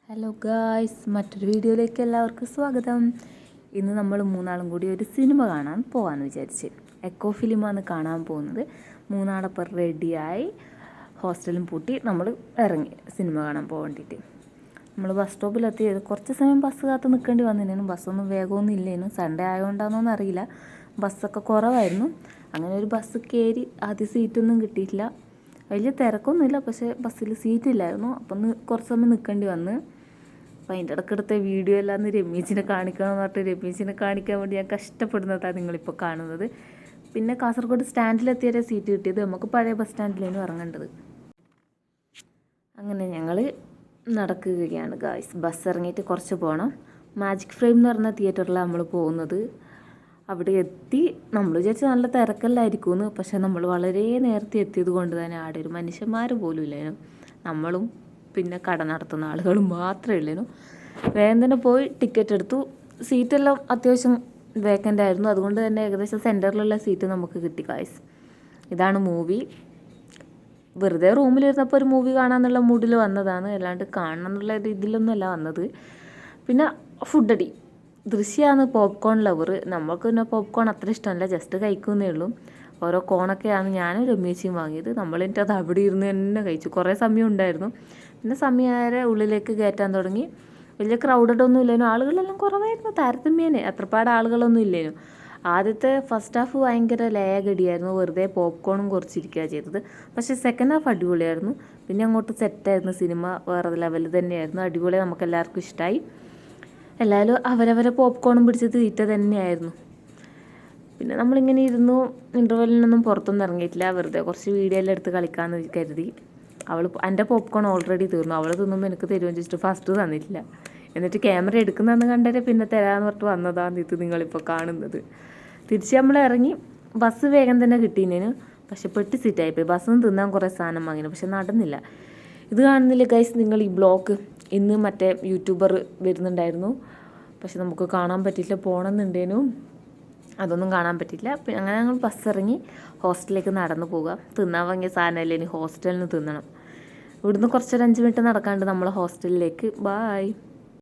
Hello guys, മറ്റൊരു വീഡിയോയിലേക്ക് എല്ലാവർക്കും സ്വാഗതം. ഇന്ന് നമ്മൾ മൂന്നാളും കൂടി ഒരു സിനിമ കാണാൻ പോകാമെന്ന് വിചാരിച്ച്. എക്കോ ഫിലിമാണ് കാണാൻ പോകുന്നത്. മൂന്നാളപ്പം റെഡിയായി ഹോസ്റ്റലും പൂട്ടി നമ്മൾ ഇറങ്ങി സിനിമ കാണാൻ പോകാൻ വേണ്ടിയിട്ട്. നമ്മൾ ബസ് സ്റ്റോപ്പിലെത്തി. കുറച്ച് സമയം ബസ് കാത്ത് നിൽക്കേണ്ടി വന്നിരുന്നു. ബസ്സൊന്നും വേഗമൊന്നും ഇല്ലേനു. സൺഡേ ആയതുകൊണ്ടാണെന്നൊന്നും അറിയില്ല, ബസ്സൊക്കെ കുറവായിരുന്നു. അങ്ങനെ ഒരു ബസ് കയറി. ആദ്യം സീറ്റൊന്നും കിട്ടിയിട്ടില്ല. വലിയ തിരക്കൊന്നുമില്ല, പക്ഷേ ബസ്സിൽ സീറ്റില്ലായിരുന്നു. അപ്പം കുറച്ച് സമയം നിൽക്കേണ്ടി വന്ന്. അപ്പം അതിൻ്റെ ഇടയ്ക്കെടുത്ത വീഡിയോ എല്ലാം രമേശിനെ കാണിക്കണമെന്ന് പറഞ്ഞിട്ട് രമേശിനെ കാണിക്കാൻ വേണ്ടി ഞാൻ കഷ്ടപ്പെടുന്നതാണ് നിങ്ങളിപ്പോൾ കാണുന്നത്. പിന്നെ കാസർഗോഡ് സ്റ്റാൻഡിലെത്തിയ സീറ്റ് കിട്ടിയത്. നമുക്ക് പഴയ ബസ് സ്റ്റാൻഡിലേനും ഇറങ്ങേണ്ടത്. അങ്ങനെ ഞങ്ങൾ നടക്കുകയാണ് ഗായ്സ്. ബസ് ഇറങ്ങിയിട്ട് കുറച്ച് പോകണം. മാജിക് ഫ്രെയിം എന്ന് പറഞ്ഞ തിയേറ്ററിലാണ് നമ്മൾ പോകുന്നത്. അവിടെ എത്തി. നമ്മൾ വിചാരിച്ച് നല്ല തിരക്കല്ലായിരിക്കുമെന്ന്. പക്ഷേ നമ്മൾ വളരെ നേരത്തെ എത്തിയത് കൊണ്ട് തന്നെ ആടെ ഒരു മനുഷ്യന്മാർ പോലും ഇല്ലേനു. നമ്മളും പിന്നെ കട നടത്തുന്ന ആളുകളും മാത്രമേ ഉള്ളേനു. വേഗം തന്നെ പോയി ടിക്കറ്റ് എടുത്തു. സീറ്റെല്ലാം അത്യാവശ്യം വേക്കൻ്റ് ആയിരുന്നു. അതുകൊണ്ട് തന്നെ ഏകദേശം സെൻറ്ററിലുള്ള സീറ്റ് നമുക്ക് കിട്ടി ഗായ്സ്. ഇതാണ് മൂവി. വെറുതെ റൂമിലിരുന്നപ്പോൾ ഒരു മൂവി കാണാമെന്നുള്ള മൂഡിൽ വന്നതാണ്, അല്ലാണ്ട് കാണണം എന്നുള്ള ഇതിലൊന്നുമല്ല വന്നത്. പിന്നെ ഫുഡടി ദൃശ്യമാണ് പോപ്കോൺ ലവർ. നമ്മൾക്ക് പിന്നെ പോപ്കോൺ അത്ര ഇഷ്ടമല്ല, ജസ്റ്റ് കഴിക്കുന്നേ ഉള്ളൂ. ഓരോ കോണൊക്കെയാണ് ഞാനും രമേശിയും വാങ്ങിയത്. നമ്മളെന്നിട്ട് അത് അവിടെ ഇരുന്ന് തന്നെ കഴിച്ചു. കുറേ സമയം ഉണ്ടായിരുന്നു. പിന്നെ സമയമാരെ ഉള്ളിലേക്ക് കയറ്റാൻ തുടങ്ങി. വലിയ ക്രൗഡഡൊന്നും ഇല്ലേനു. ആളുകളെല്ലാം കുറവായിരുന്നു. താരതമ്യേന അത്രപ്പാട് ആളുകളൊന്നും ഇല്ലേനു. ആദ്യത്തെ ഫസ്റ്റ് ഹാഫ് ഭയങ്കര ലേഗടിയായിരുന്നു. വെറുതെ പോപ്കോണും കുറച്ചിരിക്കുക ചെയ്തത്. പക്ഷേ സെക്കൻഡ് ഹാഫ് അടിപൊളിയായിരുന്നു. പിന്നെ അങ്ങോട്ട് സെറ്റായിരുന്നു. സിനിമ വേറെ ലെവൽ തന്നെയായിരുന്നു. അടിപൊളി, നമുക്ക് എല്ലാവർക്കും ഇഷ്ടമായി. എല്ലാവരും അവരവരെ പോപ്കോണും പിടിച്ച് തീറ്റ തന്നെയായിരുന്നു. പിന്നെ നമ്മളിങ്ങനെ ഇരുന്നു. ഇൻ്റർവെല്ലിനൊന്നും പുറത്തൊന്നും ഇറങ്ങിയിട്ടില്ല. വെറുതെ കുറച്ച് വീഡിയോ എല്ലാം എടുത്ത് കളിക്കാമെന്ന് കരുതി. എൻ്റെ പോപ്കോൺ ഓൾറെഡി തീർന്നു. അവൾ തിന്നുമ്പോൾ എനിക്ക് തരുമെന്ന് വെച്ചിട്ട് ഫസ്റ്റ് തന്നിട്ടില്ല. എന്നിട്ട് ക്യാമറ എടുക്കുന്നതെന്ന് കണ്ടേ പിന്നെ തരാമെന്ന് പറഞ്ഞിട്ട് വന്നതാണ് ഇത് നിങ്ങളിപ്പോൾ കാണുന്നത്. തിരിച്ച് നമ്മൾ ഇറങ്ങി. ബസ് വേഗം തന്നെ കിട്ടിയേനു. പക്ഷെ പെട്ടി സീറ്റായിപ്പോയി. ബസ്സിൽ തിന്നാൻ കുറേ സാധനം വാങ്ങിനു, പക്ഷെ നടന്നില്ല. ഇത് കാണുന്നില്ല ഗൈസ് നിങ്ങൾ ഈ ബ്ലോക്ക്. ഇന്ന് മറ്റേ യൂട്യൂബർ വരുന്നുണ്ടായിരുന്നു, പക്ഷെ നമുക്ക് കാണാൻ പറ്റിയില്ല. പോകണമെന്നുണ്ടേനു, അതൊന്നും കാണാൻ പറ്റില്ല. പിന്നെ അങ്ങനെ ഞങ്ങൾ ബസ് ഇറങ്ങി ഹോസ്റ്റലിലേക്ക് നടന്നു പോകുക. തിന്നാൻ വാങ്ങിയ സാധനമല്ലേ, ഇനി ഹോസ്റ്റലിൽ നിന്ന് തിന്നണം. ഇവിടുന്ന് കുറച്ചൊരു 5 മിനിറ്റ് നടക്കാണ്ട് നമ്മൾ ഹോസ്റ്റലിലേക്ക്. ബായ്.